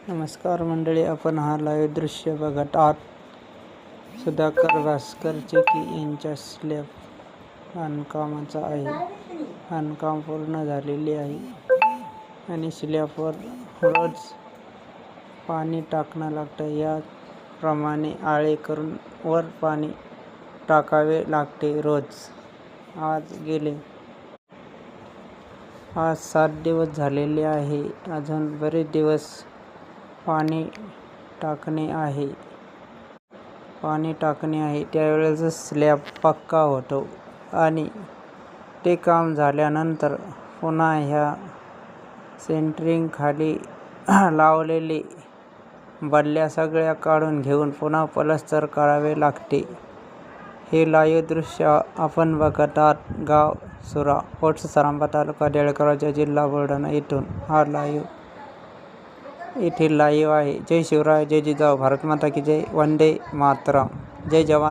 नमस्कार मंडळी, आपण हा लाईव्ह दृश्य बघत आहात. सुधाकर भास्कर चेकी यांच्या स्लॅब बांधकामाचा आहे. बांधकाम पूर्ण झालेले आहे आणि स्लॅबवर रोज पाणी टाकणं लागतं. याप्रमाणे आळे करून वर पाणी टाकावे लागते रोज. आज 7 दिवस झालेले आहे. अजून बरेच दिवस पाणी टाकणे आहे. त्यावेळेस स्लॅब पक्का होतो आणि ते काम झाल्यानंतर पुन्हा ह्या सेंटरिंग खाली लावलेले बल्ल्या सगळ्या काढून घेऊन पुन्हा प्लास्टर करावे लागते. हे लाईव्ह दृश्य आपण बघत आहात. गाव सुरा, पोस्ट सरांबा, तालुका देऊळगाव, जिल्हा बुलढाणा येथून हा लाईव्ह आहे. जय शिवराय, जय जिजाऊ, भारत माता की जय, वंदे मातरम. जय जवान.